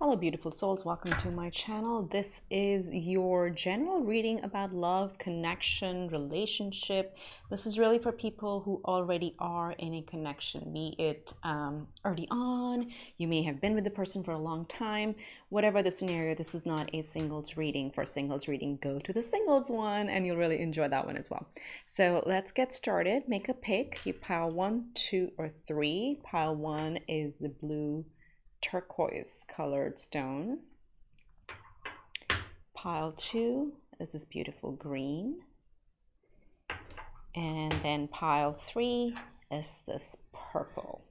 Hello beautiful souls, welcome to my channel. This is your general reading about love, connection, relationship. This is really for people who already are in a connection, be it early on, you may have been with the person for a long time, whatever the scenario. This is not a singles reading. For singles reading, go to the singles one and you'll really enjoy that one as well. So let's get started. Make a pick. You pile 1, 2, or 3. Pile 1 is the blue turquoise colored stone. Pile 2 is this beautiful green. And then pile 3 is this purple.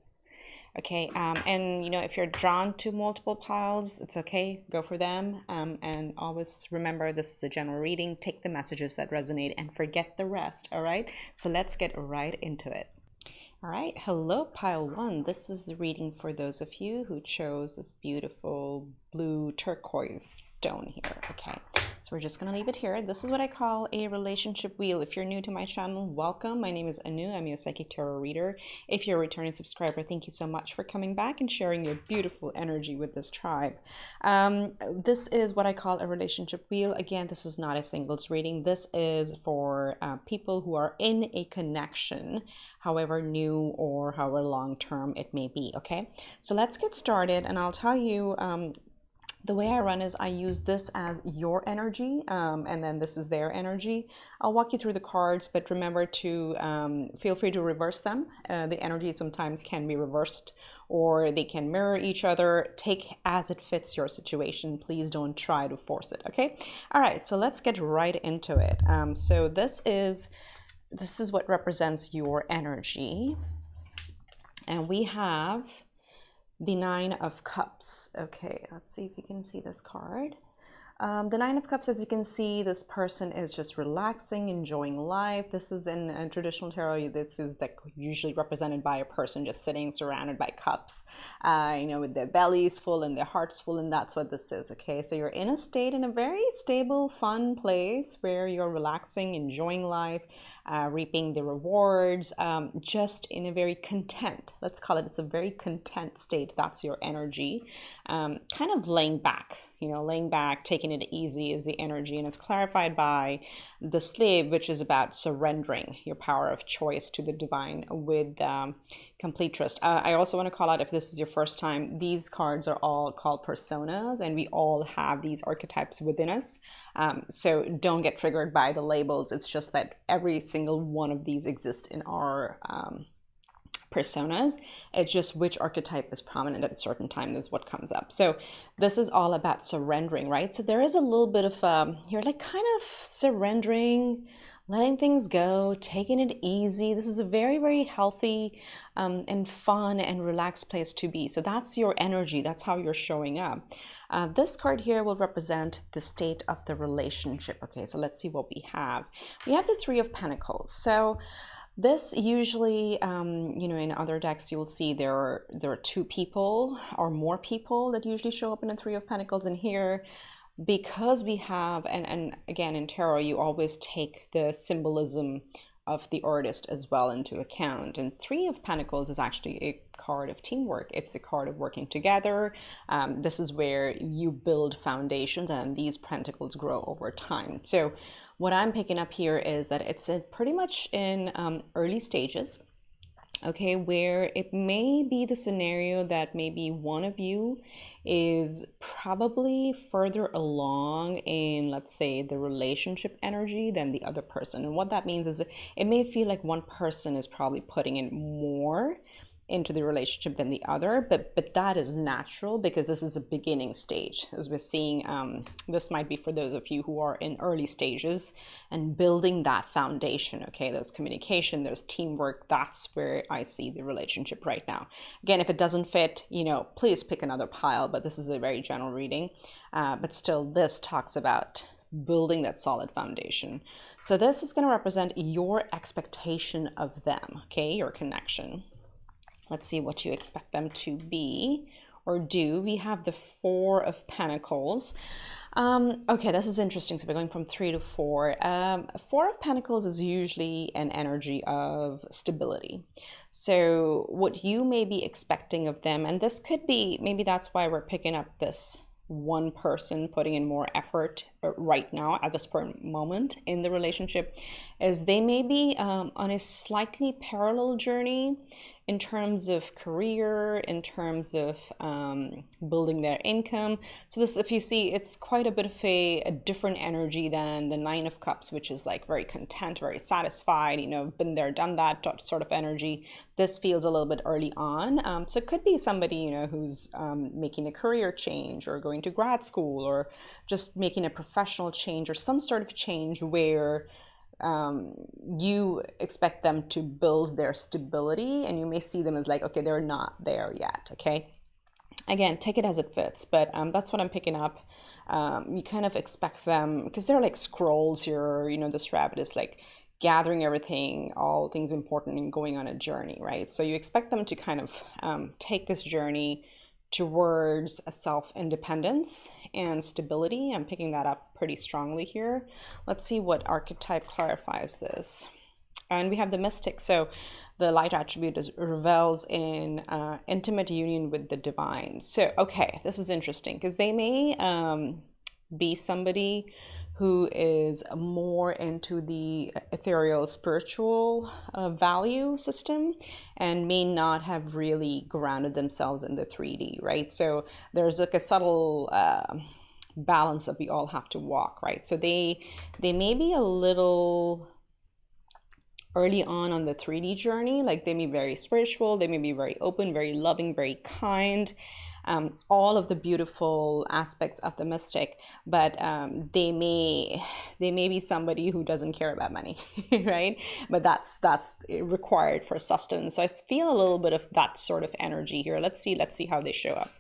Okay, and you know, if you're drawn to multiple piles, it's okay, go for them. And always remember, this is a general reading. Take the messages that resonate and forget the rest, all right? So let's get right into it. All right, hello pile 1. This is the reading for those of you who chose this beautiful blue turquoise stone here. Okay, so we're just gonna leave it here. This is what I call a relationship wheel. If you're new to my channel, welcome. My name is Anu. I'm your psychic tarot reader. If you're a returning subscriber, thank you so much for coming back and sharing your beautiful energy with this tribe. This is what I call a relationship wheel. Again, this is not a singles reading. This is for people who are in a connection, however new or however long term it may be. Okay, so let's get started, and I'll tell you the way I run is I use this as your energy, and then this is their energy. I'll walk you through the cards, but remember to feel free to reverse them. The energy sometimes can be reversed or they can mirror each other. Take as it fits your situation. Please don't try to force it, okay? All right, so let's get right into it. So this is what represents your energy. And we have the 9 of Cups. Okay, let's see if you can see this card. The 9 of Cups, as you can see, this person is just relaxing, enjoying life. This is in traditional tarot, this is like usually represented by a person just sitting surrounded by cups, you know, with their bellies full and their hearts full, and that's what this is. Okay, so you're in a state, in a very stable, fun place where you're relaxing, enjoying life, reaping the rewards, just in a very content, let's call it, it's a very content state. That's your energy. Kind of laying back, you know, laying back, taking it easy is the energy, and it's clarified by the slave, which is about surrendering your power of choice to the divine with complete trust. I also want to call out, if this is your first time, these cards are all called personas, and we all have these archetypes within us. So don't get triggered by the labels. It's just that every single one of these exists in our personas. It's just which archetype is prominent at a certain time is what comes up. So this is all about surrendering, right? So there is a little bit of you're like kind of surrendering, letting things go, taking it easy. This is a very, very healthy and fun and relaxed place to be. So that's your energy. That's how you're showing up. This card here will represent the state of the relationship. Okay, so let's see what we have. We have the 3 of Pentacles. So this usually, you know, in other decks, you'll see there are 2 people or more people that usually show up in a 3 of Pentacles. And here, because we have, and again, in tarot, you always take the symbolism of the artist as well into account. And 3 of Pentacles is actually a card of teamwork. It's a card of working together. This is where you build foundations, and these pentacles grow over time. So what I'm picking up here is that it's pretty much in early stages, okay, where it may be the scenario that maybe one of you is probably further along in, let's say, the relationship energy than the other person. And what that means is that it may feel like one person is probably putting in more into the relationship than the other, but that is natural because this is a beginning stage. As we're seeing, this might be for those of you who are in early stages and building that foundation. Okay, there's communication, there's teamwork. That's where I see the relationship right now. Again, if it doesn't fit, you know, please pick another pile, but this is a very general reading. But still, this talks about building that solid foundation. So this is going to represent your expectation of them, okay, your connection. Let's see what you expect them to be or do, we have the Four of Pentacles. Okay, this is interesting. So we're going from 3 to 4. Four of Pentacles is usually an energy of stability. So what you may be expecting of them, and this could be, maybe that's why we're picking up this one person putting in more effort right now at this current moment in the relationship, is they may be on a slightly parallel journey in terms of career, in terms of building their income. So this, if you see, it's quite a bit of a different energy than the Nine of Cups, which is like very content, very satisfied, you know, been there, done that sort of energy. This feels a little bit early on. So it could be somebody, you know, who's making a career change or going to grad school or just making a professional change or some sort of change where you expect them to build their stability, and you may see them as like, okay, they're not there yet. Okay, again, take it as it fits, but that's what I'm picking up. You kind of expect them, because they're like scrolls here, you know, this rabbit is like gathering everything, all things important, and going on a journey, right? So you expect them to kind of take this journey towards a self-independence and stability. I'm picking that up pretty strongly here. Let's see what archetype clarifies this. And we have the Mystic. So the light attribute is revels in intimate union with the divine. So, okay, this is interesting because they may be somebody who is more into the ethereal spiritual value system and may not have really grounded themselves in the 3D, right? So there's like a subtle balance that we all have to walk, right? So they may be a little early on the 3D journey, like they may be very spiritual, they may be very open, very loving, very kind, all of the beautiful aspects of the Mystic, but they may be somebody who doesn't care about money, right? But that's required for sustenance. So I feel a little bit of that sort of energy here. Let's see how they show up.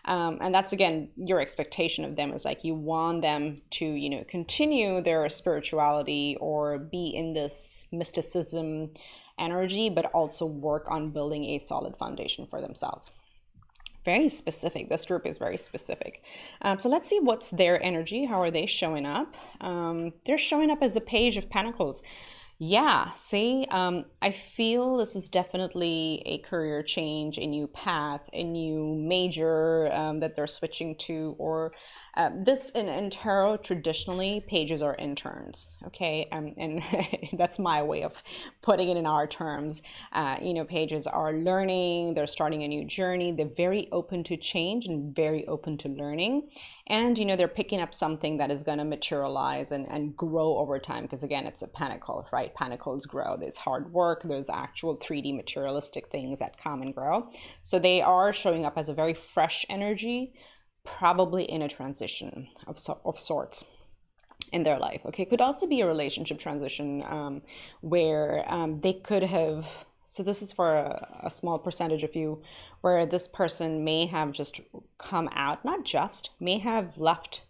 And that's, again, your expectation of them is like you want them to, you know, continue their spirituality or be in this mysticism energy, but also work on building a solid foundation for themselves. Very specific. This group is very specific. So let's see what's their energy. How are they showing up? They're showing up as the Page of Pentacles. Yeah, see, I feel this is definitely a career change, a new path, a new major that they're switching to, or this in tarot, traditionally, pages are interns, okay? And that's my way of putting it in our terms. You know, pages are learning, they're starting a new journey, they're very open to change and very open to learning. And, you know, they're picking up something that is going to materialize and grow over time, because, again, it's a pentacle, right? Pentacles grow. There's hard work. There's actual 3D materialistic things that come and grow. So they are showing up as a very fresh energy, probably in a transition of sorts in their life. Okay, could also be a relationship transition where they could have, so this is for a small percentage of you, where this person may have just come out, not just, may have left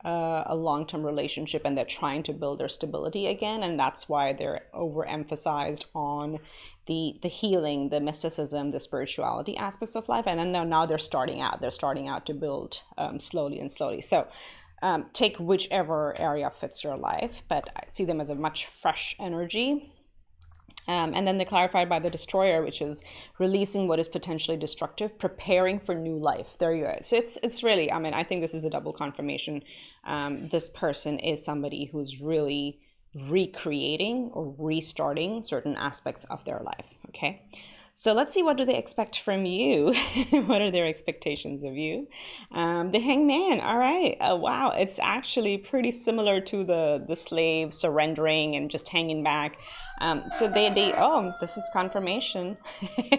a long-term relationship and they're trying to build their stability again, and that's why they're overemphasized on the healing, the mysticism, the spirituality aspects of life, and then now they're starting out to build slowly. So take whichever area fits your life, but I see them as a much fresh energy. And then they clarified by the Destroyer, which is releasing what is potentially destructive, preparing for new life. There you go. So it's really, I mean, I think this is a double confirmation. This person is somebody who's really recreating or restarting certain aspects of their life. Okay. So let's see, what do they expect from you? What are their expectations of you? The Hangman. All right. Wow. It's actually pretty similar to the slave surrendering and just hanging back. So they oh, this is confirmation.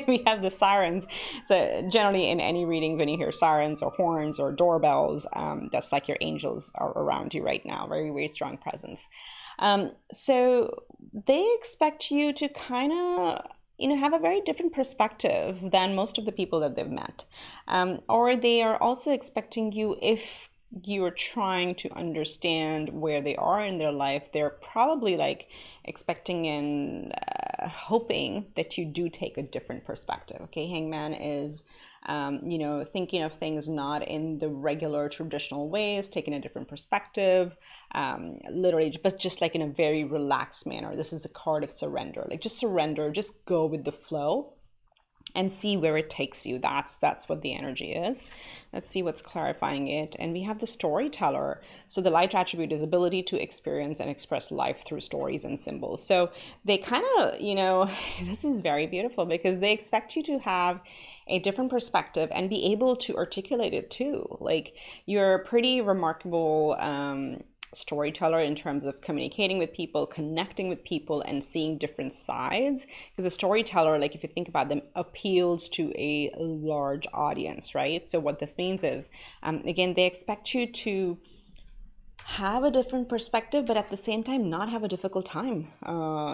We have the sirens. So generally in any readings, when you hear sirens or horns or doorbells, that's like your angels are around you right now. Very, very strong presence. So they expect you to kind of, you know, have a very different perspective than most of the people that they've met. Or they are also expecting you, if you're trying to understand where they are in their life. They're probably like expecting and hoping that you do take a different perspective. Okay, Hangman is, you know, thinking of things not in the regular traditional ways, taking a different perspective, literally, but just like in a very relaxed manner. This is a card of surrender. Like just surrender, just go with the flow and see where it takes you. That's what the energy is. Let's see what's clarifying it. And we have the storyteller. So the light attribute is ability to experience and express life through stories and symbols. So they kind of, you know, this is very beautiful because they expect you to have a different perspective and be able to articulate it too. Like you're a pretty remarkable storyteller in terms of communicating with people, connecting with people, and seeing different sides. Because a storyteller, like if you think about them, appeals to a large audience, right? So what this means is, again, they expect you to have a different perspective, but at the same time not have a difficult time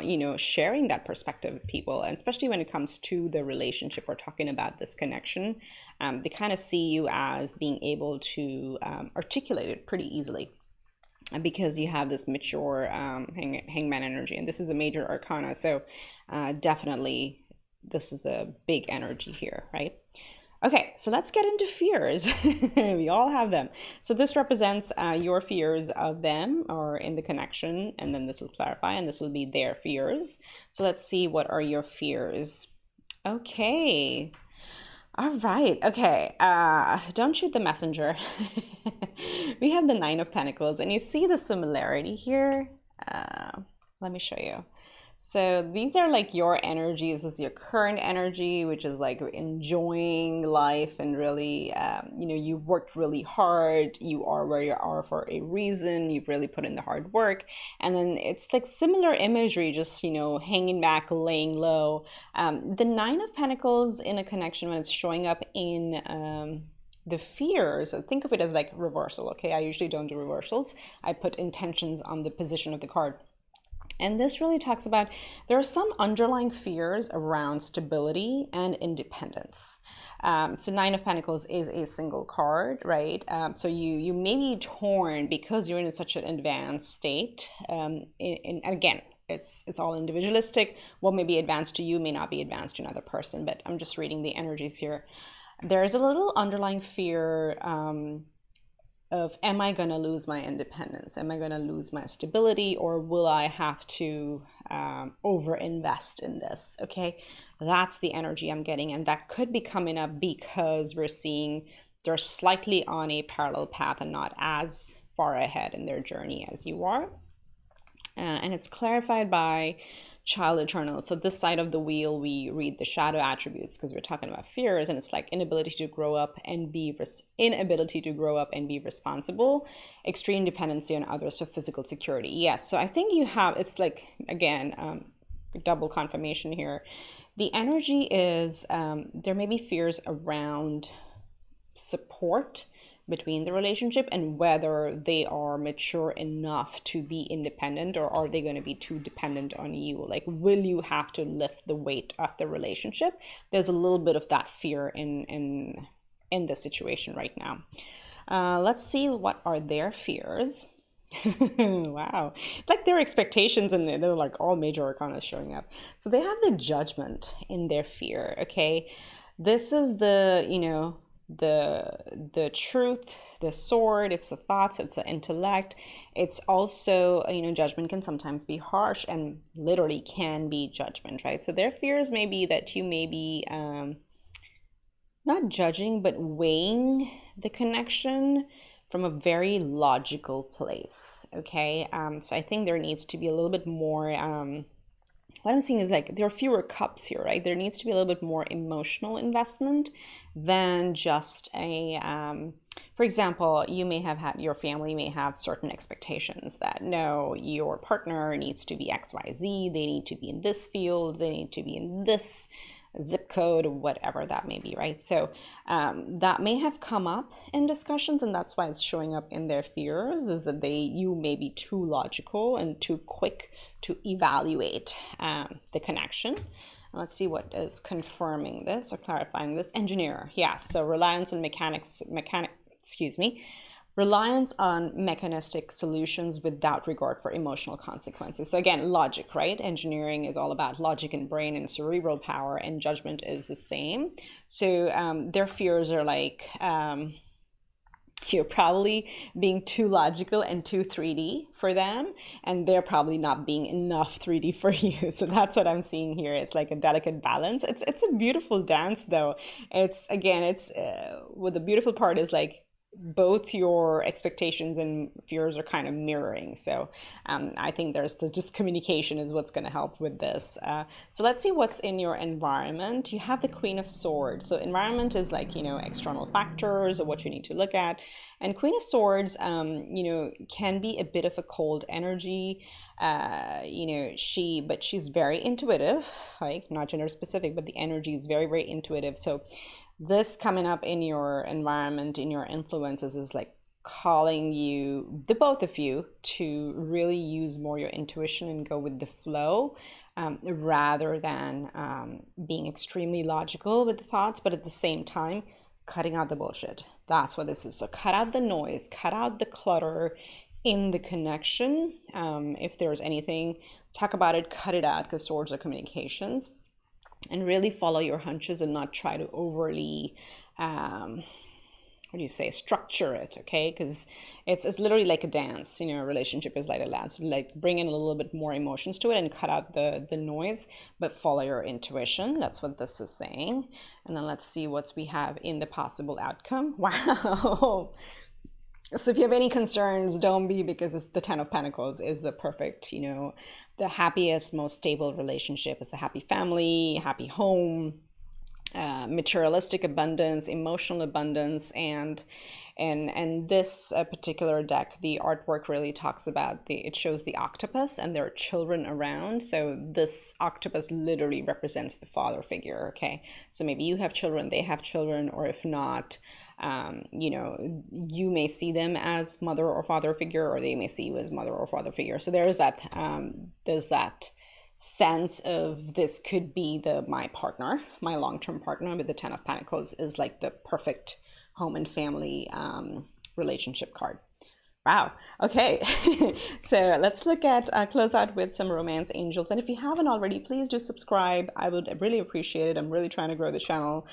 you know, sharing that perspective with people. And especially when it comes to the relationship or talking about this connection, they kind of see you as being able to articulate it pretty easily, because you have this mature hangman energy, and this is a major arcana. So definitely this is a big energy here, right? Okay, so let's get into fears. We all have them. So this represents your fears of them or in the connection, and then this will clarify, and this will be their fears. So let's see, what are your fears? Okay. All right. Okay. Don't shoot the messenger. We have the Nine of Pentacles, and you see the similarity here. Let me show you. So these are like your energies. This is your current energy, which is like enjoying life and really, you know, you worked really hard. You are where you are for a reason. You've really put in the hard work. And then it's like similar imagery, just, you know, hanging back, laying low. The Nine of Pentacles in a connection, when it's showing up in the fears, think of it as like reversal. Okay, I usually don't do reversals. I put intentions on the position of the card. And this really talks about, there are some underlying fears around stability and independence. So Nine of Pentacles is a single card, right? So you may be torn because you're in such an advanced state. And again, it's all individualistic. What may be advanced to you may not be advanced to another person, but I'm just reading the energies here. There is a little underlying fear of, am I going to lose my independence? Am I going to lose my stability? Or will I have to overinvest in this? Okay, that's the energy I'm getting. And that could be coming up because we're seeing they're slightly on a parallel path and not as far ahead in their journey as you are. And it's clarified by Child Eternal. So this side of the wheel, we read the shadow attributes because we're talking about fears, and it's like inability to grow up and be responsible, extreme dependency on others for physical security. Yes, so I think you have, it's like, again, double confirmation here. The energy is there may be fears around support between the relationship and whether they are mature enough to be independent, or are they going to be too dependent on you? Like, will you have to lift the weight of the relationship? There's a little bit of that fear in the situation right now. Let's see, what are their fears? Wow, like their expectations, and they're like all major arcana showing up. So they have the Judgment in their fear. Okay, this is the, you know, the truth, the sword, it's the thoughts, it's the intellect. It's also, you know, judgment can sometimes be harsh, and literally can be judgment, right? So their fears may be that you may be not judging, but weighing the connection from a very logical place. Okay, so I think there needs to be a little bit more what I'm seeing is like there are fewer cups here, right? There needs to be a little bit more emotional investment than just a, for example, you may have had, your family may have certain expectations that, no, your partner needs to be XYZ, they need to be in this field, they need to be in this zip code, whatever that may be, right? So that may have come up in discussions, and that's why it's showing up in their fears, is that you may be too logical and too quick to evaluate the connection. Let's see what is confirming this or clarifying this. Engineer, yeah, so reliance on reliance on mechanistic solutions without regard for emotional consequences. So again, logic, right? Engineering is all about logic and brain and cerebral power, and judgment is the same. So their fears are like, you're probably being too logical and too 3D for them, and they're probably not being enough 3D for you. So that's what I'm seeing here. It's like a delicate balance. It's a beautiful dance, though. It's again, it's what the beautiful part is, like both your expectations and fears are kind of mirroring. So I think there's just communication is what's going to help with this. So let's see what's in your environment. You have the Queen of Swords. So environment is like, external factors or what you need to look at. And Queen of Swords, can be a bit of a cold energy. But she's very intuitive, like not gender specific, but the energy is very, very intuitive. So this coming up in your environment, in your influences, is like calling you, the both of you, to really use more your intuition and go with the flow, rather than being extremely logical with the thoughts, but at the same time cutting out the bullshit. That's what this is. So cut out the noise, cut out the clutter in the connection. If there's anything, talk about it, cut it out, because swords are communications. And really follow your hunches and not try to overly, structure it, okay? Because it's literally like a dance. A relationship is like a dance. Like bring in a little bit more emotions to it and cut out the noise, but follow your intuition. That's what this is saying. And then let's see what we have in the possible outcome. Wow. So if you have any concerns, don't be, because it's the Ten of Pentacles is the perfect, the happiest, most stable relationship. It's a happy family, happy home, materialistic abundance, emotional abundance, and this particular deck, the artwork really talks about it shows the octopus and there are children around. So this octopus literally represents the father figure. Okay, so maybe you have children, they have children, or if not, you may see them as mother or father figure, or they may see you as mother or father figure. So there's that sense of this could be my partner, my long-term partner. With the Ten of Pentacles is like the perfect home and family relationship card. Wow. Okay. So let's look at close out with some romance angels. And if you haven't already, please do subscribe. I would really appreciate it. I'm really trying to grow the channel.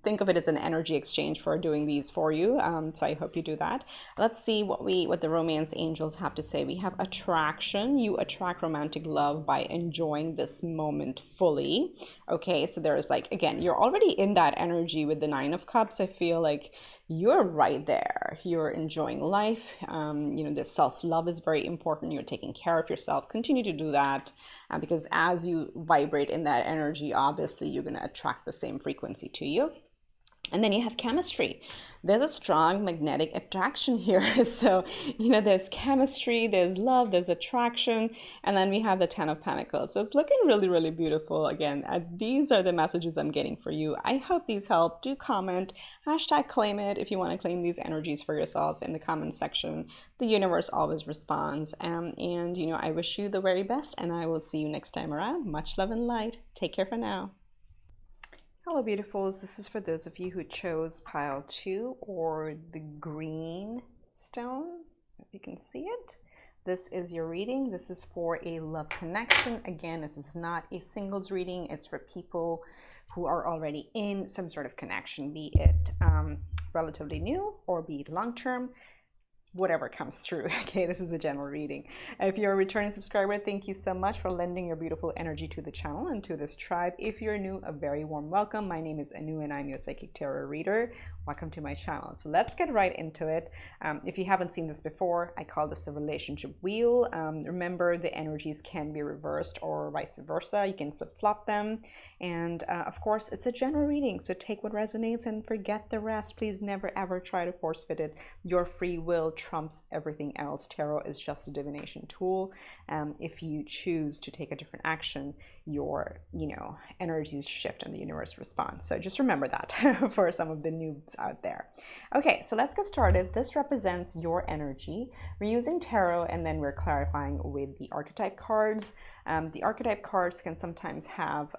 Think of it as an energy exchange for doing these for you. So I hope you do that. Let's see what the romance angels have to say. We have attraction. You attract romantic love by enjoying this moment fully. Okay. So there's like, again, you're already in that energy with the Nine of Cups. I feel like you're right there. You're enjoying life. The self-love is very important. You're taking care of yourself. Continue to do that, because as you vibrate in that energy, obviously you're going to attract the same frequency to you. And then you have chemistry. There's a strong magnetic attraction here. So, there's chemistry, there's love, there's attraction, and then we have the Ten of Pentacles. So it's looking really, really beautiful. Again, these are the messages I'm getting for you. I hope these help. Do comment, #claim it if you want to claim these energies for yourself in the comment section. The universe always responds. And I wish you the very best, and I will see you next time around. Much love and light. Take care for now. Hello, beautifuls. This is for those of you who chose pile 2 or the green stone, if you can see it. This is your reading. This is for a love connection. Again, this is not a singles reading. It's for people who are already in some sort of connection, be it relatively new or be it long-term. Whatever comes through. Okay, this is a general reading. If you're a returning subscriber, thank you so much for lending your beautiful energy to the channel and to this tribe. If you're new, a very warm welcome. My name is Anu and I'm your psychic tarot reader. Welcome to my channel. So let's get right into it. If you haven't seen this before, I call this the relationship wheel. Remember, the energies can be reversed or vice versa. You can flip-flop them. And of course, it's a general reading, so take what resonates and forget the rest. Please never ever try to force fit it. Your free will trumps everything else. Tarot is just a divination tool. If you choose to take a different action, your energies shift and the universe responds. So just remember that for some of the noobs out there. Okay, so let's get started. This represents your energy. We're using tarot and then we're clarifying with the archetype cards. The archetype cards can sometimes have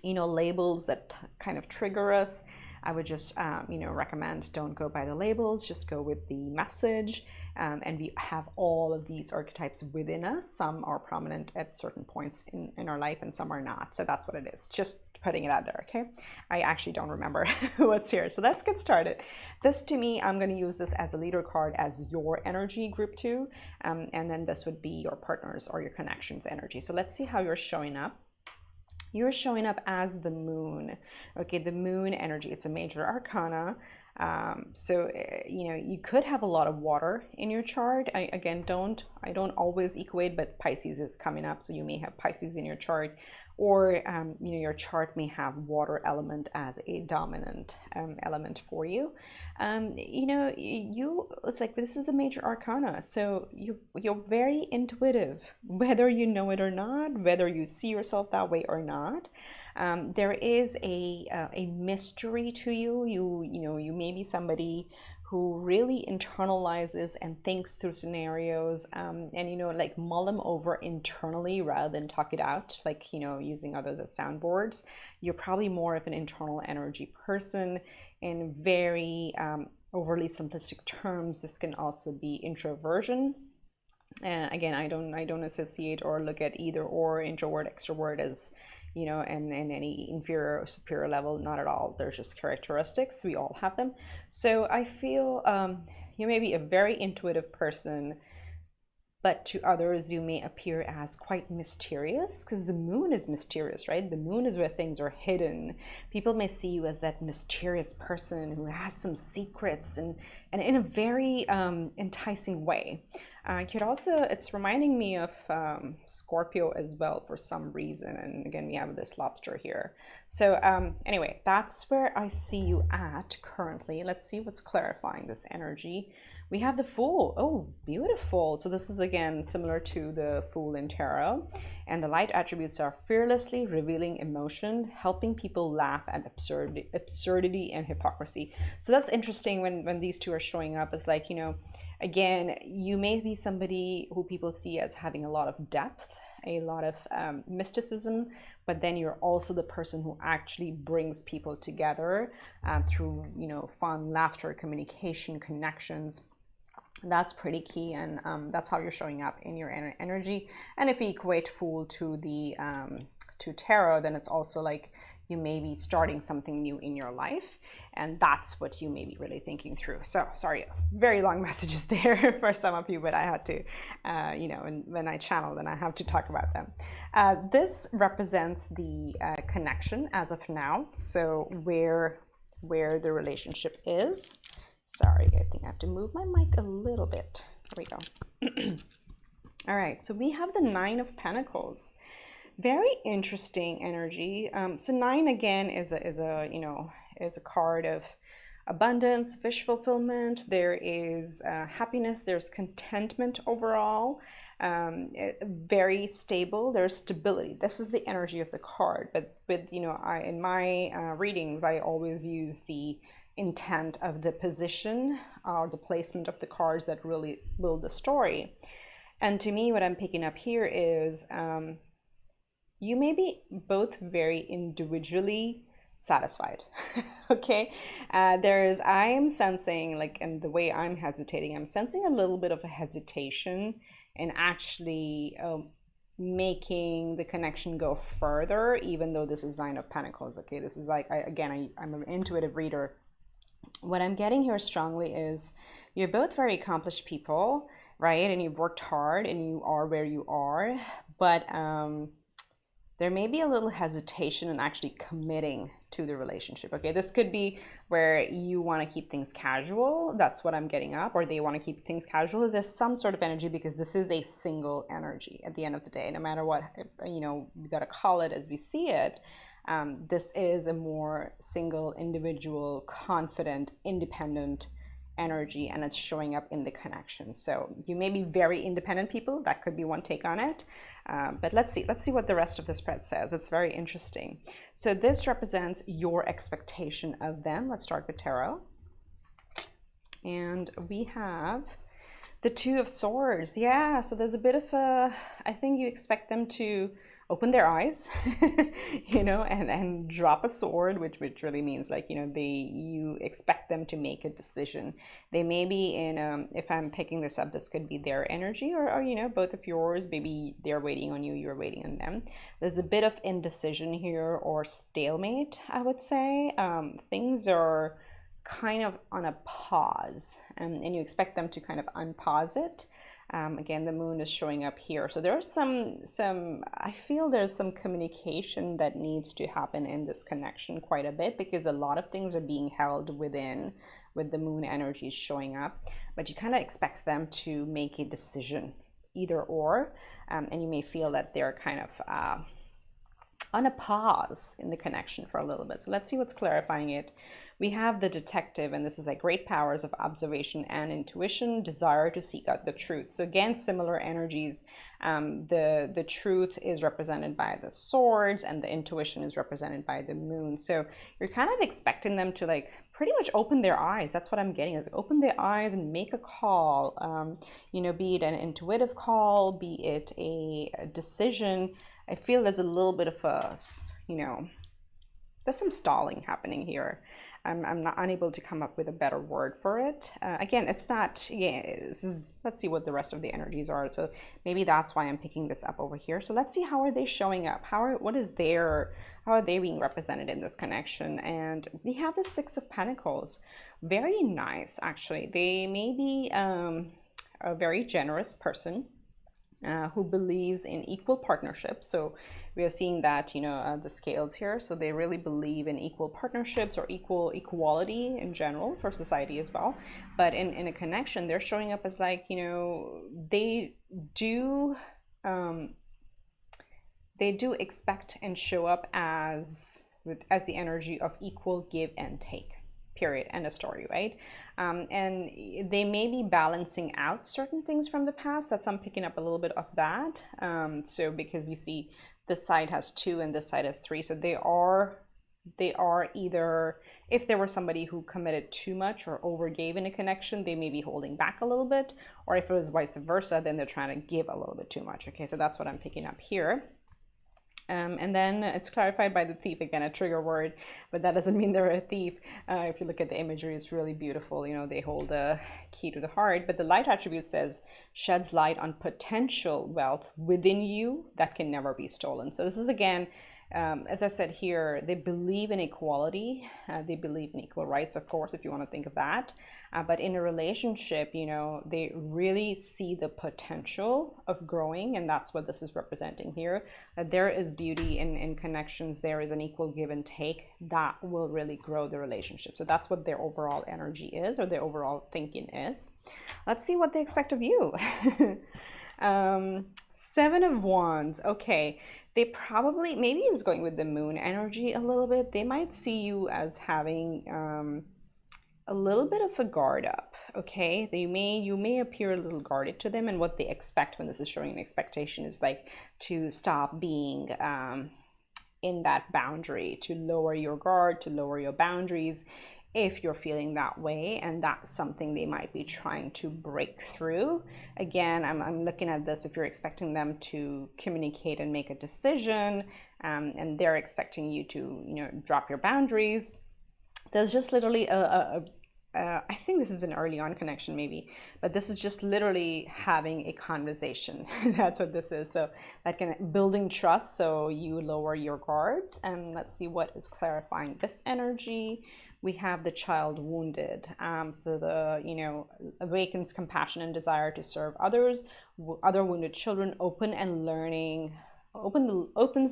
labels that kind of trigger us. I would just, you know, recommend don't go by the labels, just go with the message. And we have all of these archetypes within us. Some are prominent at certain points in our life and some are not. So that's what it is. Just putting it out there, okay? I actually don't remember what's here. So let's get started. This to me, I'm going to use this as a leader card as your energy group 2. And then this would be your partners or your connections energy. So let's see how you're showing up. You're showing up as the moon. Okay, the moon energy. It's a major arcana. So you know, you could have a lot of water in your chart. I don't always equate, but Pisces is coming up, so you may have Pisces in your chart, or you know, your chart may have water element as a dominant element for you. You know, it's like this is a major arcana, so you're very intuitive, whether you know it or not, whether you see yourself that way or not. There is a mystery to you. You know, you may be somebody who really internalizes and thinks through scenarios, and you know, like mull them over internally rather than talk it out, like, you know, using others as soundboards. You're probably more of an internal energy person. In very overly simplistic terms, this can also be introversion. Again, I don't associate or look at either or, introvert, extrovert, as, you know, and any inferior or superior level, not at all. They're just characteristics. We all have them. So I feel you may be a very intuitive person, but to others you may appear as quite mysterious, because the moon is mysterious, right? The moon is where things are hidden. People may see you as that mysterious person who has some secrets, and in a very enticing way. Could also, it's reminding me of Scorpio as well for some reason. And again, we have this lobster here. So anyway, that's where I see you at currently. Let's see what's clarifying this energy. We have the Fool. Oh, beautiful. So this is again similar to the Fool in tarot. And the light attributes are fearlessly revealing emotion, helping people laugh at absurdity and hypocrisy. So that's interesting when these two are showing up. It's like, you know, again, you may be somebody who people see as having a lot of depth, a lot of mysticism, but then you're also the person who actually brings people together through, you know, fun, laughter, communication, connections. That's pretty key, and that's how you're showing up in your energy. And if you equate Fool to the to tarot, then it's also like you may be starting something new in your life, and that's what you may be really thinking through. So sorry, very long messages there for some of you, but I had to, you know, when I channel, then I have to talk about them. This represents the connection as of now, so where the relationship is. Sorry, I think I have to move my mic a little bit. There we go. All right, so we have the Nine of Pentacles. Very interesting energy. So 9 again is a you know, is a card of abundance, wish fulfillment. There is happiness. There's contentment overall. Very stable. There's stability. This is the energy of the card. But with, you know, in my readings, I always use the intent of the position or the placement of the cards that really build the story. And to me, what I'm picking up here is you may be both very individually satisfied. Okay, I am sensing, like, and the way I'm hesitating, I'm sensing a little bit of a hesitation in actually making the connection go further, even though this is Nine of Pentacles. Okay, this is like, I'm an intuitive reader. What I'm getting here strongly is you're both very accomplished people, right? And you've worked hard and you are where you are, but there may be a little hesitation in actually committing to the relationship. Okay, this could be where you want to keep things casual. That's what I'm getting up. Or they want to keep things casual. Is there some sort of energy, because this is a single energy at the end of the day, no matter what, you know, we got to call it as we see it. This is a more single, individual, confident, independent energy, and it's showing up in the connection. So you may be very independent people. That could be one take on it. But let's see what the rest of the spread says. It's very interesting. So this represents your expectation of them. Let's start with tarot. And we have the Two of Swords. Yeah, so there's a bit of a, I think you expect them to, open their eyes, you know, and drop a sword, which really means like, you know, you expect them to make a decision. They may be in, if I'm picking this up, this could be their energy, or, you know, both of yours. Maybe they're waiting on you, you're waiting on them. There's a bit of indecision here, or stalemate, I would say. Things are kind of on a pause, and you expect them to kind of unpause it. Again, the moon is showing up here. So there's I feel there's some communication that needs to happen in this connection quite a bit, because a lot of things are being held within with the moon energy showing up. But you kind of expect them to make a decision, either or. And you may feel that they're kind of on a pause in the connection for a little bit. So let's see what's clarifying it. We have the detective, and this is like great powers of observation and intuition, desire to seek out the truth. So again, similar energies. The truth is represented by the swords, and the intuition is represented by the moon. So you're kind of expecting them to like pretty much open their eyes. That's what I'm getting, is like open their eyes and make a call. You know, be it an intuitive call, be it a decision. I feel there's a little bit of a, you know, there's some stalling happening here. I'm not unable to come up with a better word for it. Again, it's not, yeah, let's see what the rest of the energies are. So maybe that's why I'm picking this up over here. So let's see, how are they showing up? how are they being represented in this connection? And we have the Six of Pentacles. Very nice, actually. They may be a very generous person, who believes in equal partnerships. So we are seeing that, you know, the scales here. So they really believe in equal partnerships, or equality in general for society as well. But in a connection, they're showing up as like, you know, they do expect and show up as the energy of equal give and take. Period. End of story, right? And they may be balancing out certain things from the past. That's, I'm picking up a little bit of that. So because you see this side has 2 and this side has 3, so they are either, if there were somebody who committed too much or overgave in a connection, they may be holding back a little bit, or if it was vice versa, then they're trying to give a little bit too much. Okay, so that's what I'm picking up here. And then it's clarified by the thief, again, a trigger word, but that doesn't mean they're a thief. If you look at the imagery, it's really beautiful. You know, they hold the key to the heart. But the light attribute says, sheds light on potential wealth within you that can never be stolen. So this is, again, as I said here, they believe in equality. They believe in equal rights, of course, if you want to think of that. But in a relationship, you know, they really see the potential of growing, and that's what this is representing here. That there is beauty in connections. There is an equal give and take that will really grow the relationship. So that's what their overall energy is, or their overall thinking is. Let's see what they expect of you. 7 of Wands. Okay, they probably, maybe it's going with the moon energy a little bit. They might see you as having a little bit of a guard up. Okay, you may appear a little guarded to them, and what they expect when this is showing an expectation is like to stop being in that boundary, to lower your guard, to lower your boundaries, if you're feeling that way. And that's something they might be trying to break through. Again, I'm looking at this, if you're expecting them to communicate and make a decision, and they're expecting you to, you know, drop your boundaries. There's just literally I think this is an early on connection maybe, but this is just literally having a conversation. That's what this is. So that can building trust, so you lower your guards. And let's see what is clarifying this energy. We have the child wounded. So the, you know, awakens compassion and desire to serve others, other wounded children, opens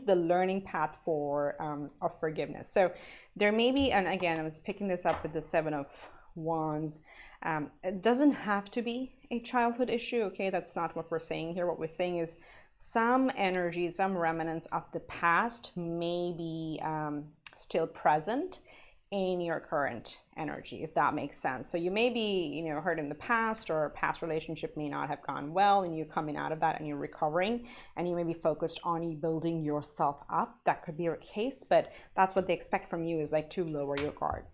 the learning path for of forgiveness. So there may be, and again, I was picking this up with the 7 of Wands. It doesn't have to be a childhood issue. Okay, that's not what we're saying here. What we're saying is some energy, some remnants of the past may be still present in your current energy, if that makes sense. So you may be, you know, hurt in the past, or a past relationship may not have gone well, and you're coming out of that and you're recovering, and you may be focused on building yourself up. That could be your case, but that's what they expect from you, is like to lower your guard.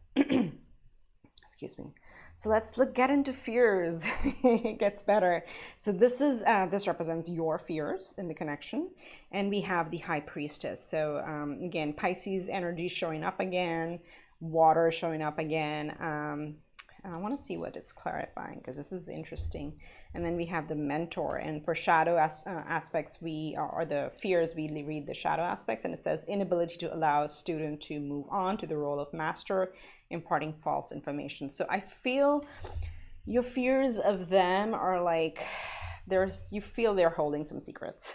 Excuse me. So let's get into fears. It gets better. So this represents your fears in the connection, and we have the High Priestess. So again, Pisces energy showing up again, water showing up again. I want to see what it's clarifying because this is interesting. And then we have the Mentor, and for shadow aspects, or the fears, we read the shadow aspects, and it says inability to allow a student to move on to the role of master, imparting false information. So I feel your fears of them are like, you feel they're holding some secrets.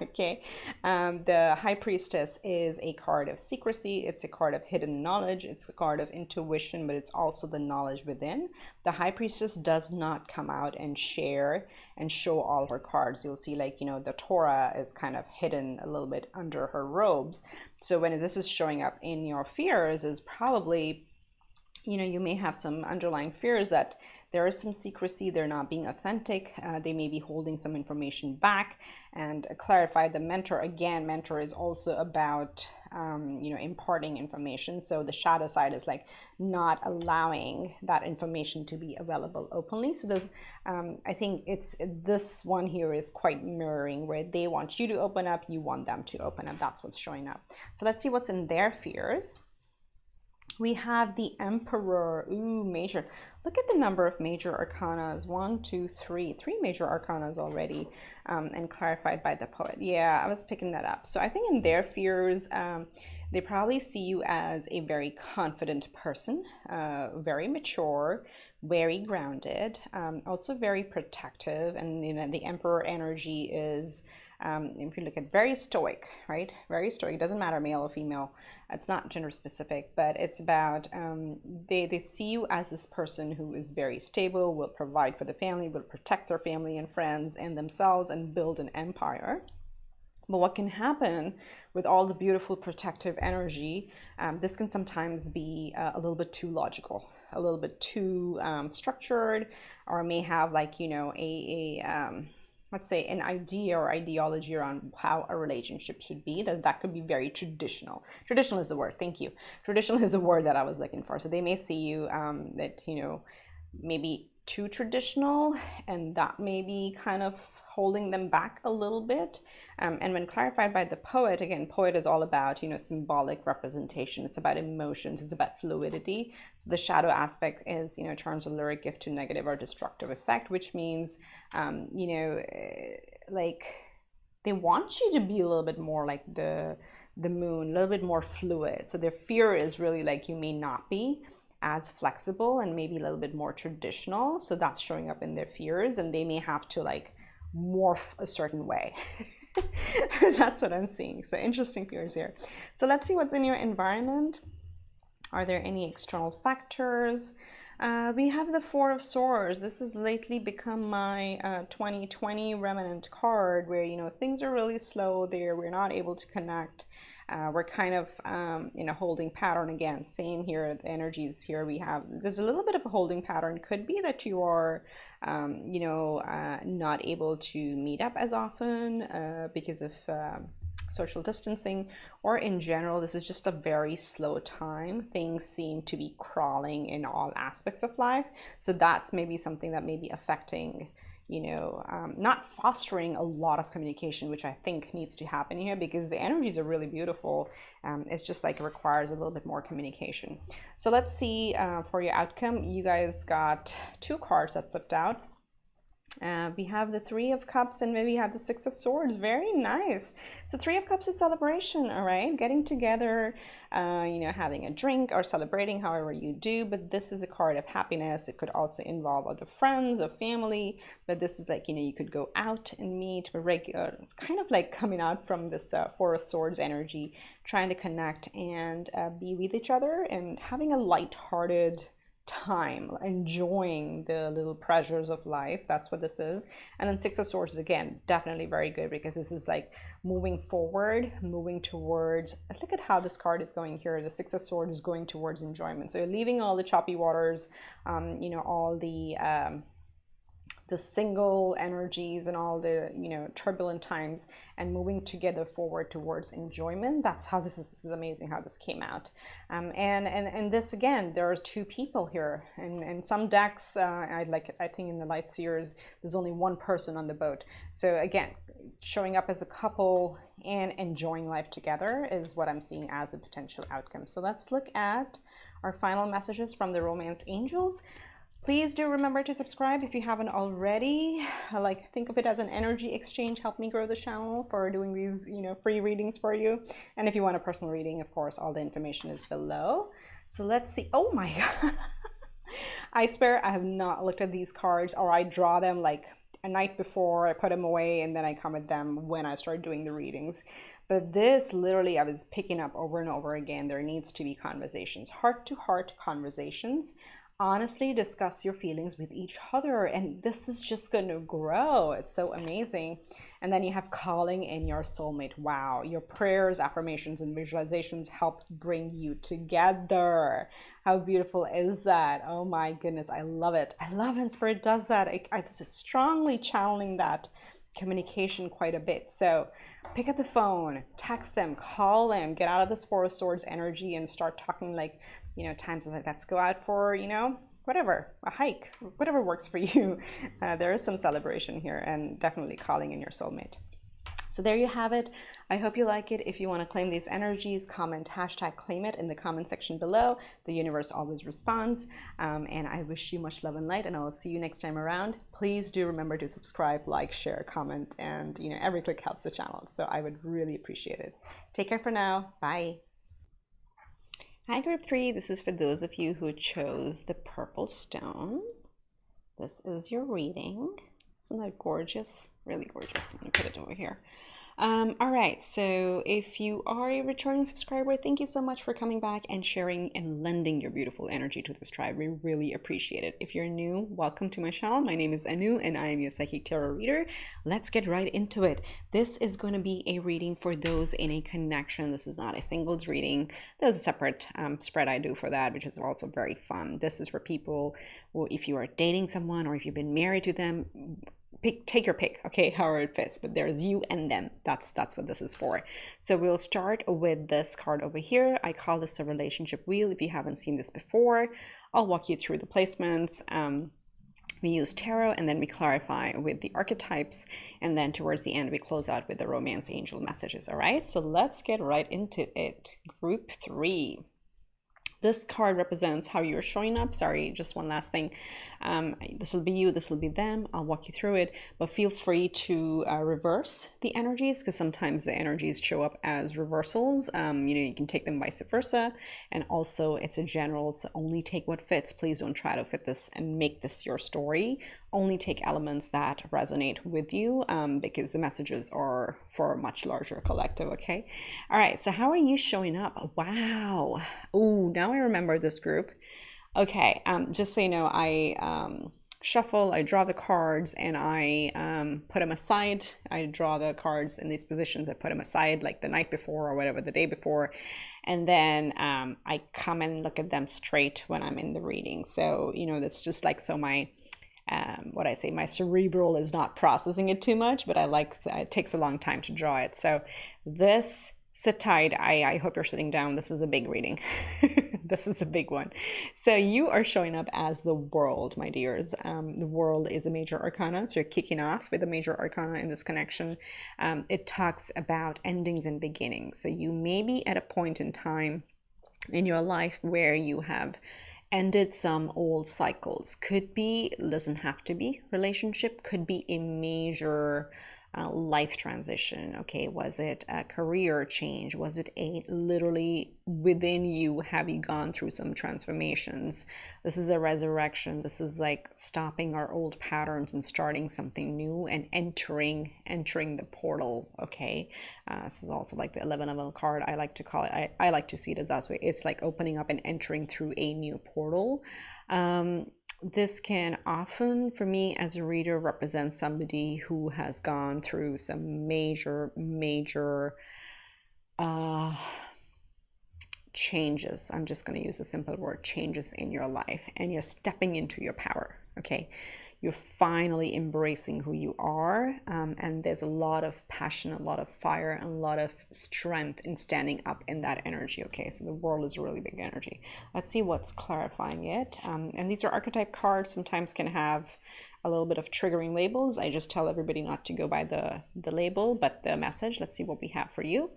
Okay. The High Priestess is a card of secrecy. It's a card of hidden knowledge. It's a card of intuition, but it's also the knowledge within. The High Priestess does not come out and share and show all her cards. You'll see, like, the Torah is kind of hidden a little bit under her robes. So when this is showing up in your fears, is probably, you may have some underlying fears that there is some secrecy, they're not being authentic, they may be holding some information back. And clarify the Mentor, again, Mentor is also about imparting information. So the shadow side is like not allowing that information to be available openly. So there's I think this one here is quite mirroring, where they want you to open up, you want them to open up. That's what's showing up. So let's see what's in their fears. We have the Emperor. Ooh, major. Look at the number of major arcanas. 1, 2, 3. 3 major arcanas already, and clarified by the Poet. Yeah, I was picking that up. So I think in their fears, they probably see you as a very confident person, very mature, very grounded, also very protective. And the Emperor energy is, if you look at, very stoic, right? Very stoic. It doesn't matter male or female. It's not gender specific, but it's about they see you as this person who is very stable, will provide for the family, will protect their family and friends and themselves, and build an empire. But what can happen with all the beautiful protective energy, this can sometimes be a little bit too logical, a little bit too structured, or may have, like, let's say, an idea or ideology around how a relationship should be, that could be very traditional. Traditional is the word. Thank you. Traditional is the word that I was looking for. So they may see you that, maybe too traditional, and that may be kind of holding them back a little bit. And when clarified by the Poet, again, Poet is all about, symbolic representation. It's about emotions. It's about fluidity. So the shadow aspect is, terms of lyric gift to negative or destructive effect, which means, like, they want you to be a little bit more like the moon, a little bit more fluid. So their fear is really like you may not be as flexible and maybe a little bit more traditional. So that's showing up in their fears, and they may have to, like, morph a certain way. That's what I'm seeing. So interesting fears here. So let's see what's in your environment. Are there any external factors? We have the Four of Swords. This has lately become my 2020 remnant card, where things are really slow there. We're not able to connect. We're kind of in a holding pattern again. Same here, the energies here we have. There's a little bit of a holding pattern. Could be that you are, not able to meet up as often because of social distancing, or in general, this is just a very slow time. Things seem to be crawling in all aspects of life. So that's maybe something that may be affecting, not fostering a lot of communication, which I think needs to happen here, because the energies are really beautiful. It's just like it requires a little bit more communication. So let's see for your outcome. You guys got 2 cards that flipped out. We have the Three of Cups, and maybe have the Six of Swords. Very nice. So Three of Cups is celebration, all right? Getting together, having a drink or celebrating, however you do. But this is a card of happiness. It could also involve other friends or family. But this is like, you could go out and meet. It's kind of like coming out from this Four of Swords energy, trying to connect and be with each other and having a lighthearted time, enjoying the little pleasures of life. That's what this is. And then Six of Swords is, again, definitely very good, because this is like moving forward, moving towards, look at how this card is going here. The Six of Swords is going towards enjoyment. So you're leaving all the choppy waters, all the the single energies and all the, you know, turbulent times, and moving together forward towards enjoyment. That's how this is amazing how this came out. And this, again, there are two people here, and some decks, I think in the Light Seers there's only one person on the boat. So again, showing up as a couple and enjoying life together is what I'm seeing as a potential outcome. So let's look at our final messages from the romance angels. Please do remember to subscribe if you haven't already. Like, think of it as an energy exchange. Help me grow the channel for doing these, you know, free readings for you. And if you want a personal reading, of course, all the information is below. So let's see. Oh my God. I swear I have not looked at these cards, or I draw them like a night before, I put them away, and then I come at them when I start doing the readings. But this, literally, I was picking up over and over again. There needs to be conversations, heart-to-heart conversations. Honestly discuss your feelings with each other, and this is just going to grow. It's so amazing. And then you have calling in your soulmate. Wow, your prayers, affirmations, and visualizations help bring you together. How beautiful is that? Oh my goodness, I love it. I love when Spirit does that. I'm strongly channeling that communication quite a bit. So pick up the phone, text them, call them, get out of this Four of Swords energy and start talking, like, you know, times like, let's go out for, you know, whatever, a hike, whatever works for you. There is some celebration here, and definitely calling in your soulmate. So there you have it. I hope you like it. If you want to claim these energies, comment #claim it in the comment section below. The universe always responds. And I wish you much love and light, and I will see you next time around. Please do remember to subscribe, like, share, comment, and, you know, every click helps the channel. So I would really appreciate it. Take care for now. Bye. Hi, group 3. This is for those of you who chose the purple stone. This is your reading. Isn't that gorgeous? Really gorgeous. I'm going to put it over here. All right, so if you are a returning subscriber, thank you so much for coming back and sharing and lending your beautiful energy to this tribe. We really appreciate it. If you're new, welcome to my channel. My name is Anu, and I am your psychic tarot reader. Let's get right into it. This is going to be a reading for those in a connection. This is not a singles reading. There's a separate spread I do for that, which is also very fun. This is for people who, if you are dating someone or if you've been married to them, take your pick, okay, however it fits, but there's you and them. That's what this is for. So we'll start with this card over here. I call this a relationship wheel. If you haven't seen this before, I'll walk you through the placements. We use tarot, and then we clarify with the archetypes, and then towards the end we close out with the romance angel messages. All right, so let's get right into it. Group 3. This card represents how you're showing up. Sorry, just one last thing. This will be you, this will be them. I'll walk you through it, but feel free to reverse the energies, because sometimes the energies show up as reversals. You know, you can take them vice versa. And also, it's a general, so only take what fits. Please don't try to fit this and make this your story. Only take elements that resonate with you, because the messages are for a much larger collective, okay? All right, so how are you showing up? Wow. Oh, now I remember this group. Okay, just so you know, I shuffle, I draw the cards, and I put them aside. I draw the cards in these positions, I put them aside like the night before or whatever, the day before, and then I come and look at them straight when I'm in the reading. So, you know, that's just like, so my what I say, my cerebral is not processing it too much, but I like, it takes a long time to draw it. So this, sit tight. I hope you're sitting down. This is a big reading. This is a big one. So you are showing up as the World, my dears. The World is a major arcana. So you're kicking off with a major arcana in this connection. It talks about endings and beginnings. So you may be at a point in time in your life where you have ended some old cycles. Could be, doesn't have to be relationship, could be a major life transition. Okay, was it a career change? Was it a literally within you? Have you gone through some transformations? This is a resurrection. This is like stopping our old patterns and starting something new and entering the portal. Okay, this is also like the 11 card. I like to call it. I like to see it that way. It's like opening up and entering through a new portal. This can often, for me as a reader, represent somebody who has gone through some major changes. I'm just going to use a simple word, changes in your life, and you're stepping into your power. Okay, You're finally embracing who you are. And there's a lot of passion, a lot of fire, and a lot of strength in standing up in that energy. Okay, so the world is a really big energy. Let's see what's clarifying it. And these are archetype cards, sometimes can have a little bit of triggering labels. I just tell everybody not to go by the label, but the message. Let's see what we have for you.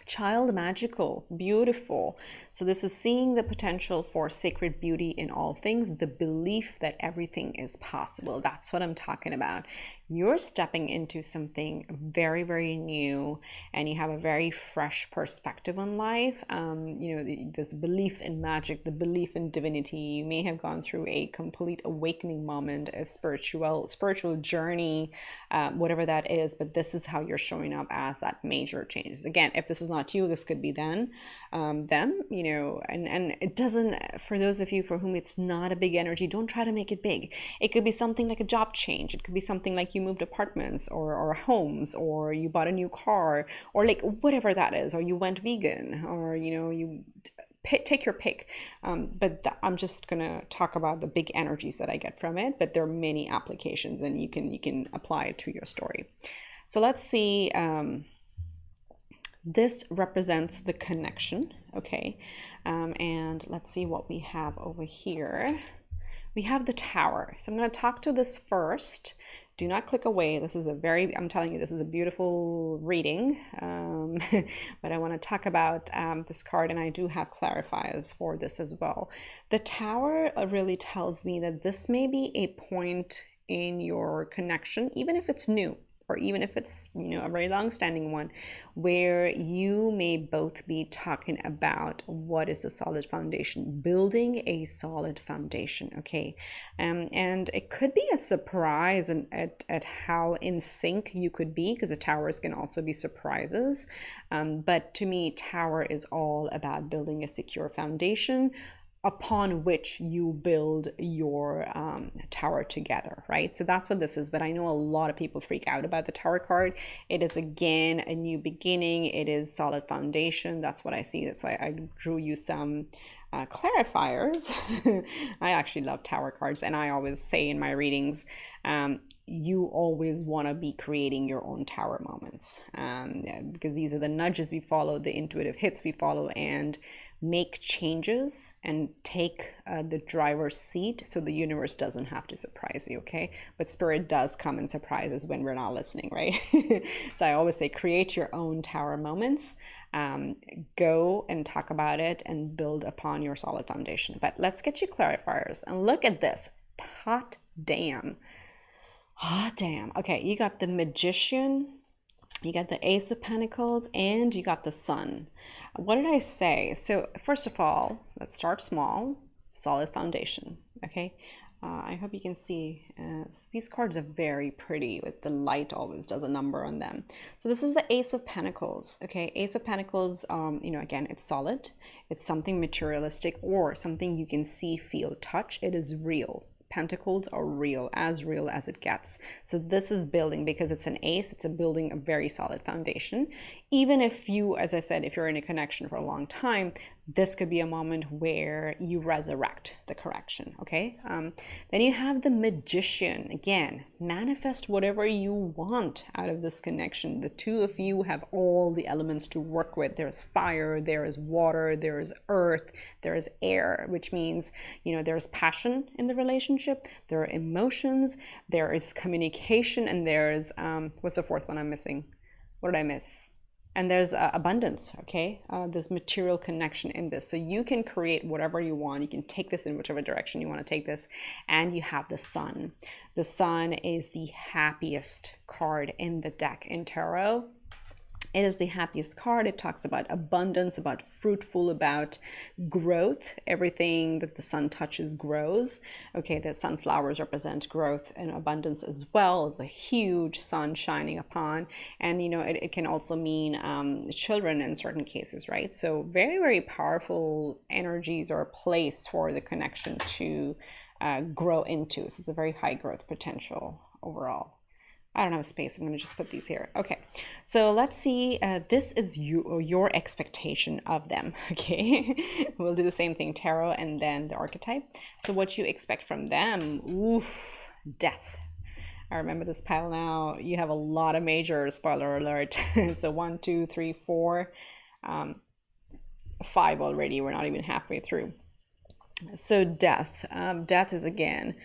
Child, magical, beautiful. So this is seeing the potential for sacred beauty in all things, the belief that everything is possible. That's what I'm talking about. You're stepping into something very, very new, and you have a very fresh perspective on life. You know, this belief in magic, the belief in divinity. You may have gone through a complete awakening moment, a spiritual journey, whatever that is, but this is how you're showing up as that major change. Again, if this is not you, this could be them, you know, and it doesn't, for those of you for whom it's not a big energy, don't try to make it big. It could be something like a job change. It could be something like you moved apartments or homes, or you bought a new car, or like whatever that is, or you went vegan, or, you know, you take your pick. But I'm just gonna talk about the big energies that I get from it, but there are many applications, and you can apply it to your story. So let's see. This represents the connection, okay? And let's see what we have over here. We have the Tower. So I'm going to talk to this first. Do not click away. This is a very, I'm telling you, this is a beautiful reading. But I want to talk about this card, and I do have clarifiers for this as well. The Tower really tells me that this may be a point in your connection, even if it's new, or even if it's, you know, a very long-standing one, where you may both be talking about what is the solid foundation, building a solid foundation, okay? And it could be a surprise at how in sync you could be, because the Towers can also be surprises. But to me, Tower is all about building a secure foundation upon which you build your tower together, right? So that's what this is. But I know a lot of people freak out about the Tower card. It is, again, a new beginning. It is solid foundation. That's what I see. That's why I drew you some clarifiers. I actually love Tower cards, and I always say in my readings, you always want to be creating your own Tower moments, because these are the nudges we follow, the intuitive hits we follow, and make changes and take the driver's seat so the universe doesn't have to surprise you, okay? But Spirit does come and surprises when we're not listening, right? So I always say, create your own Tower moments, go and talk about it and build upon your solid foundation. But let's get you clarifiers, and look at this. Hot damn. Hot damn. Okay, you got the Magician, you got the Ace of Pentacles, and you got the Sun. What did I say? So first of all, let's start small. Solid foundation, okay? I hope you can see these cards are very pretty, with the light always does a number on them. So this is the Ace of Pentacles, okay? Ace of Pentacles, you know, again, it's solid. It's something materialistic or something you can see, feel, touch. It is real. Pentacles are real as it gets. So this is building, because it's an ace, it's a building a very solid foundation. Even if you, as I said, if you're in a connection for a long time, this could be a moment where you resurrect the correction, okay? Then you have the Magician. Again, manifest whatever you want out of this connection. The two of you have all the elements to work with. There's fire, there is water, there is earth, there is air, which means, you know, there's passion in the relationship, there are emotions, there is communication, and there's, what's the fourth one I'm missing? What did I miss? And there's abundance, okay? There's material connection in this. So you can create whatever you want. You can take this in whichever direction you want to take this. And you have the Sun. The Sun is the happiest card in the deck in tarot. It is the happiest card. It talks about abundance, about fruitful, about growth. Everything that the sun touches grows. Okay, the sunflowers represent growth and abundance as well. It's a huge sun shining upon. And, you know, it can also mean children in certain cases, right? So very, very powerful energies or a place for the connection to grow into. So it's a very high growth potential overall. I don't have a space. I'm going to just put these here. Okay, so let's see. This is your expectation of them. Okay, we'll do the same thing, tarot and then the archetype. So what you expect from them. Oof, death. I remember this pile now. You have a lot of majors, spoiler alert. So 1, 2, 3, 4, 5 already. We're not even halfway through. So death. Death is, again,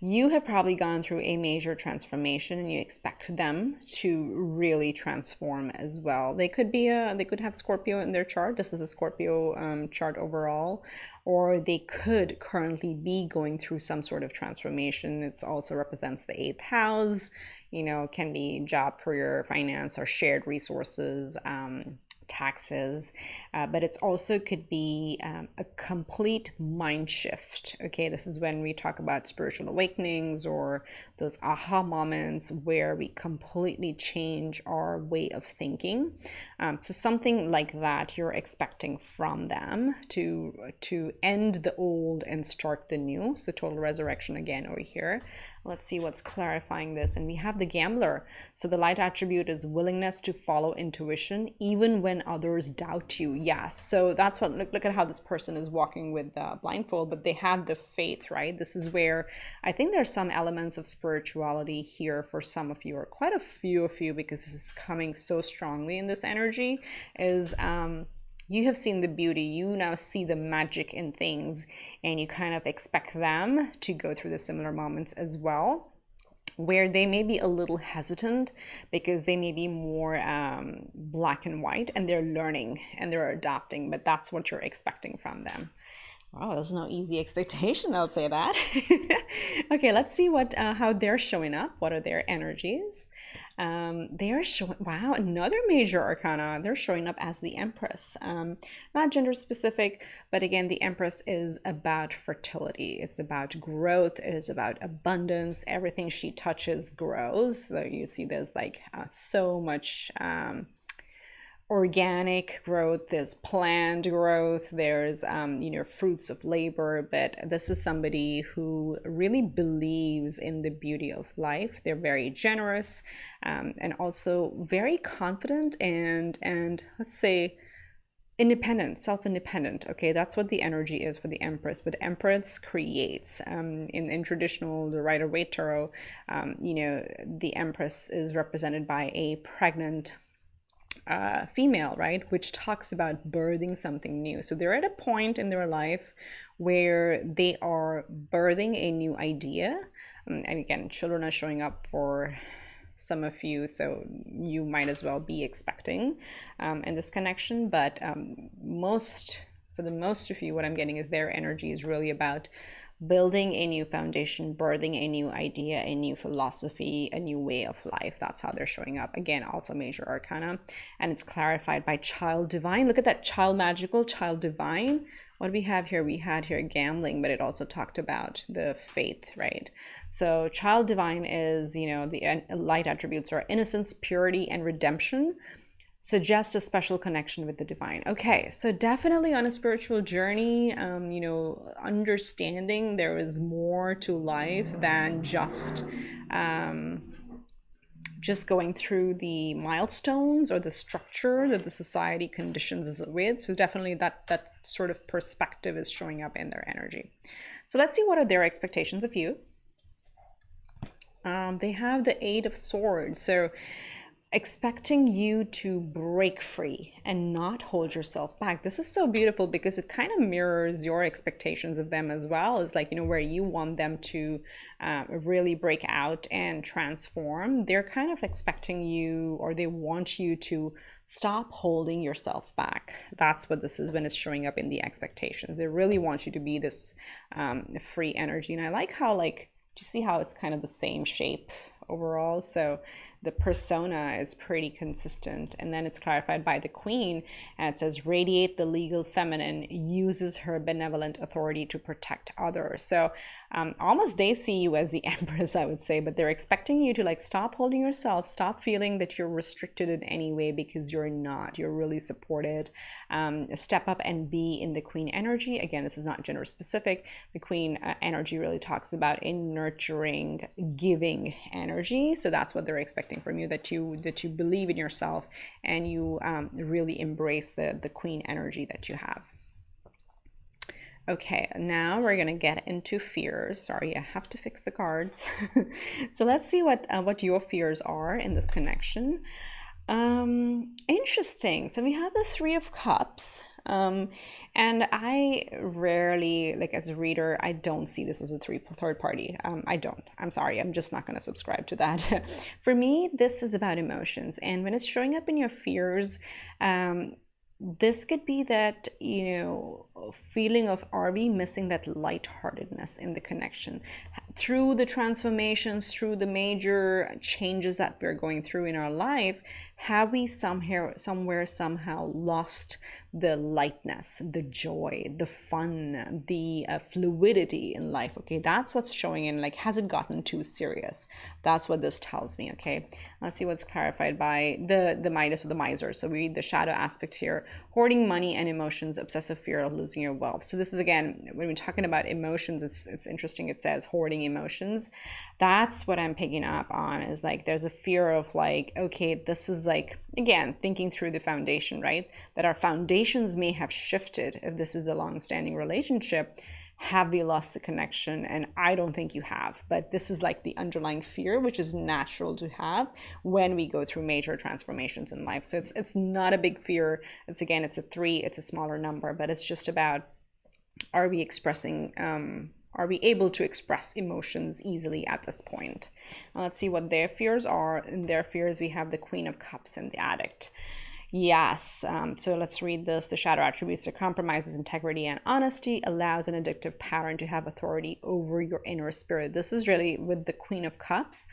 you have probably gone through a major transformation and you expect them to really transform as well. They could have Scorpio in their chart. This is a Scorpio chart overall, or they could currently be going through some sort of transformation. It also represents the 8th house, can be job, career, finance, or shared resources, taxes, but it's also could be a complete mind shift. Okay, this is when we talk about spiritual awakenings or those aha moments where we completely change our way of thinking. So something like that you're expecting from them to end the old and start the new. So total resurrection again over here. Let's see what's clarifying this. And we have the gambler. So the light attribute is willingness to follow intuition even when others doubt you. Yes. So that's what, look at how this person is walking with blindfold, but they have the faith, right? This is where I think there's some elements of spirituality here for some of you, or quite a few of you, because this is coming so strongly in this energy, is you have seen the beauty, you now see the magic in things, and you kind of expect them to go through the similar moments as well, where they may be a little hesitant because they may be more black and white, and they're learning and they're adapting, but that's what you're expecting from them. Wow, that's no easy expectation, I'll say that. Okay, let's see how they're showing up. What are their energies? They're showing, wow, another major arcana. They're showing up as the Empress. Not gender specific, but again, the Empress is about fertility. It's about growth. It is about abundance. Everything she touches grows. So you see there's like so much organic growth, there's planned growth, there's fruits of labor. But this is somebody who really believes in the beauty of life. They're very generous, and also very confident and let's say independent, self-independent. Okay, that's what the energy is for the Empress. But Empress creates, in traditional, the Rider-Waite Tarot, the Empress is represented by a pregnant female, right, which talks about birthing something new. So they're at a point in their life where they are birthing a new idea, and again, children are showing up for some of you, so you might as well be expecting in this connection. But for the most of you, what I'm getting is their energy is really about building a new foundation, birthing a new idea, a new philosophy, a new way of life. That's how they're showing up. Again, also major arcana, and it's clarified by child divine. Look at that, child magical, child divine. What do we have here? We had here gambling, but it also talked about the faith, right? So child divine is, the light attributes are innocence, purity, and redemption. Suggest a special connection with the divine. Okay, so definitely on a spiritual journey, understanding there is more to life than just going through the milestones or the structure that the society conditions us with. So definitely that sort of perspective is showing up in their energy. So let's see what are their expectations of you. They have the 8 of Swords. So expecting you to break free and not hold yourself back. This is so beautiful because it kind of mirrors your expectations of them as well. It's like, where you want them to really break out and transform. They're kind of expecting you, or they want you to stop holding yourself back. That's what this is when it's showing up in the expectations. They really want you to be this free energy. And I like how, do you see how it's kind of the same shape overall? So the persona is pretty consistent. And then it's clarified by the Queen, and it says radiate the legal feminine, uses her benevolent authority to protect others. So almost they see you as the Empress, I would say, but they're expecting you to stop holding yourself, stop feeling that you're restricted in any way, because you're not. You're really supported. Step up and be in the Queen energy. Again, this is not gender specific. The Queen energy really talks about a nurturing, giving energy. So that's what they're expecting from you, that you believe in yourself and you really embrace the Queen energy that you have. Okay, now we're gonna get into fears. Sorry, I have to fix the cards. So let's see what your fears are in this connection. Interesting. So we have the Three of Cups. And I rarely, like as a reader, I don't see this as a third party. I don't. I'm sorry. I'm just not going to subscribe to that. For me, this is about emotions. And when it's showing up in your fears, this could be that, feeling of, are we missing that lightheartedness in the connection? Through the transformations, through the major changes that we're going through in our life, have we somehow lost the lightness, the joy, the fun, the fluidity in life? Okay, that's what's showing in, like, has it gotten too serious? That's what this tells me. Okay, let's see what's clarified by the Midas or the miser. So we read the shadow aspect here: hoarding money and emotions, obsessive fear of losing your wealth. So this is, again, when we're talking about emotions, it's interesting. It says hoarding emotions. That's what I'm picking up on, is like there's a fear of, like, okay, this is, like, again, thinking through the foundation, right? That our foundations may have shifted if this is a long-standing relationship. Have we lost the connection? And I don't think you have, but this is like the underlying fear, which is natural to have when we go through major transformations in life. So it's not a big fear. It's a 3, it's a smaller number, but it's just about, are we able to express emotions easily at this point? Now let's see what their fears are. In their fears, we have the Queen of Cups and the Addict. Yes, so let's read this. The shadow attributes to compromises integrity and honesty, allows an addictive pattern to have authority over your inner spirit. This is really with the Queen of Cups.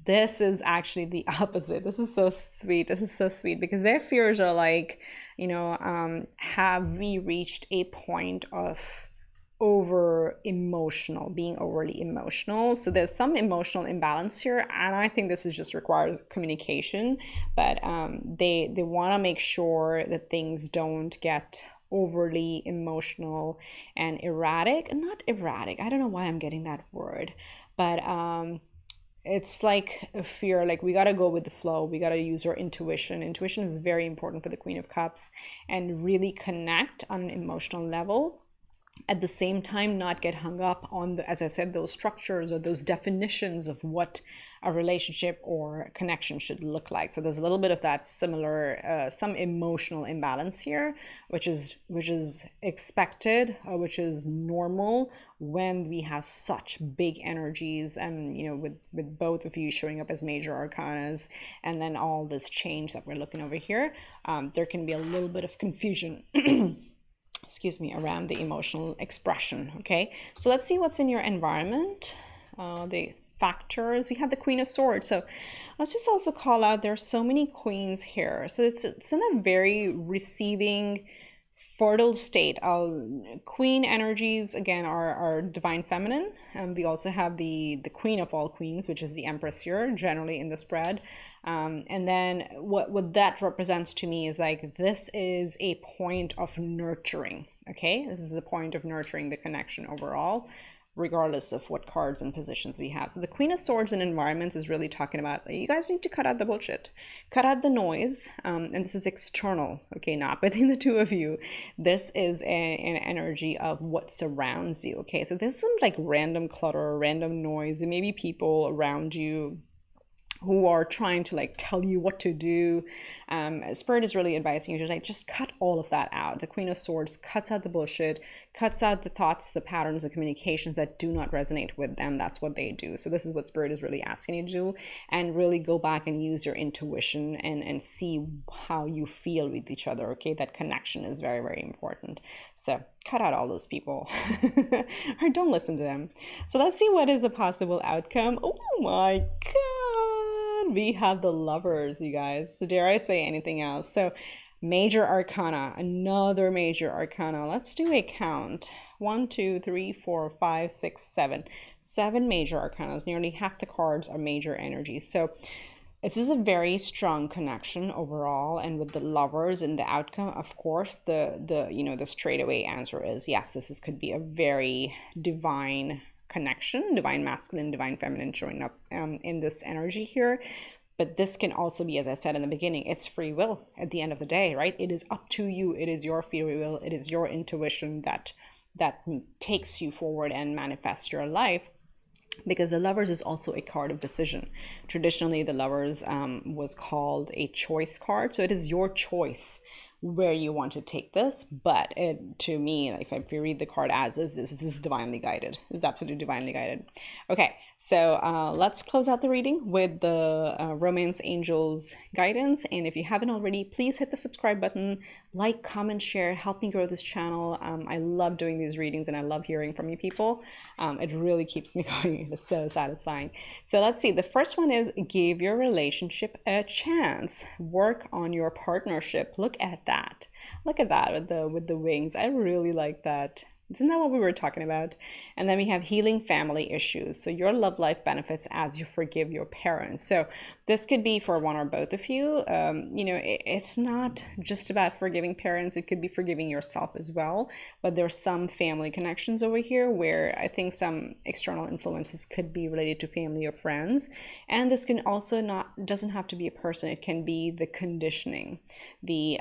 This is actually the opposite. This is so sweet. This is so sweet, because their fears are like, have we reached a point of being overly emotional? So there's some emotional imbalance here, and I think this is just requires communication, but they want to make sure that things don't get overly emotional and erratic. Not erratic, I don't know why I'm getting that word, but it's like a fear, like we got to go with the flow, we got to use our intuition. Intuition is very important for the Queen of Cups, and really connect on an emotional level. At the same time, not get hung up on as I said, those structures or those definitions of what a relationship or connection should look like. So there's a little bit of that similar, some emotional imbalance here, which is expected, which is normal when we have such big energies, and with both of you showing up as major arcanas, and then all this change that we're looking over here, there can be a little bit of confusion excuse me, around the emotional expression. Okay, so let's see what's in your environment. The factors, we have the Queen of Swords. So let's just also call out, there's so many queens here. So it's in a very receiving, fertile state. Queen energies, again, are divine feminine. And we also have the Queen of all queens, which is the Empress here, generally in the spread. And then what that represents to me is like, this is a point of nurturing. Okay, this is a point of nurturing the connection overall, regardless of what cards and positions we have. So the Queen of Swords in environments is really talking about, you guys need to cut out the bullshit, cut out the noise, and this is external, okay, not within the two of you. This is an energy of what surrounds you. Okay, so there's some like random clutter, random noise, and maybe people around you who are trying to like tell you what to do. Spirit is really advising you to like just cut all of that out. The Queen of Swords cuts out the bullshit, cuts out the thoughts, the patterns, the communications that do not resonate with them. That's what they do. So this is what Spirit is really asking you to do, and really go back and use your intuition and see how you feel with each other. Okay, that connection is very, very important. So cut out all those people or don't listen to them. So let's see what is a possible outcome. Oh my God, we have the Lovers, you guys. So dare I say anything else? So major arcana, another major arcana. Let's do a count. 1, 2, 3, 4, 5, 6, 7. 7 major arcanas. Nearly half the cards are major energies. So this is a very strong connection overall, and with the Lovers in the outcome, of course, the straightaway answer is yes. Could be a very divine connection, divine masculine, divine feminine showing up in this energy here. But this can also be, as I said in the beginning, it's free will at the end of the day, right? It is up to you. It is your free will. It is your intuition that that takes you forward and manifests your life, because the Lovers is also a card of decision. Traditionally, the Lovers was called a choice card. So it is your choice where you want to take this. But to me, if you read the card as is, this is divinely guided. It's absolutely divinely guided. Okay, so let's close out the reading with the Romance Angels guidance. And if you haven't already, please hit the subscribe button, like, comment, share, help me grow this channel. I love doing these readings and I love hearing from you people. It really keeps me going. It is so satisfying. So let's see. The first one is give your relationship a chance. Work on your partnership. Look at that. Look at that with the wings. I really like that. Isn't that what we were talking about? And then we have healing family issues. So your love life benefits as you forgive your parents. So this could be for one or both of you. You know, it's not just about forgiving parents. It could be forgiving yourself as well. But there's some family connections over here where I think some external influences could be related to family or friends. And this can also doesn't have to be a person. It can be the conditioning, the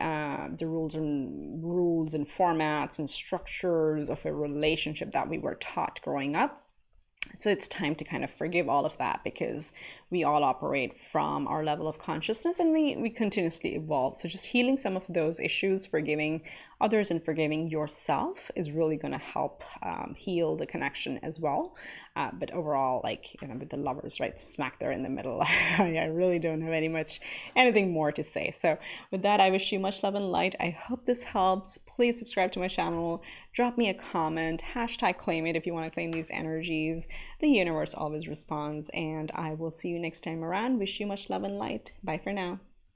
rules and formats and structures of a relationship that we were taught growing up. So it's time to kind of forgive all of that, because we all operate from our level of consciousness and we continuously evolve. So just healing some of those issues, forgiving others and forgiving yourself is really going to help heal the connection as well. But overall, like, you know, with the Lovers, right, smack there in the middle, I really don't have anything more to say. So with that, I wish you much love and light. I hope this helps. Please subscribe to my channel, drop me a comment, hashtag claim it if you want to claim these energies. The universe always responds, and I will see you next time around. Wish you much love and light. Bye for now.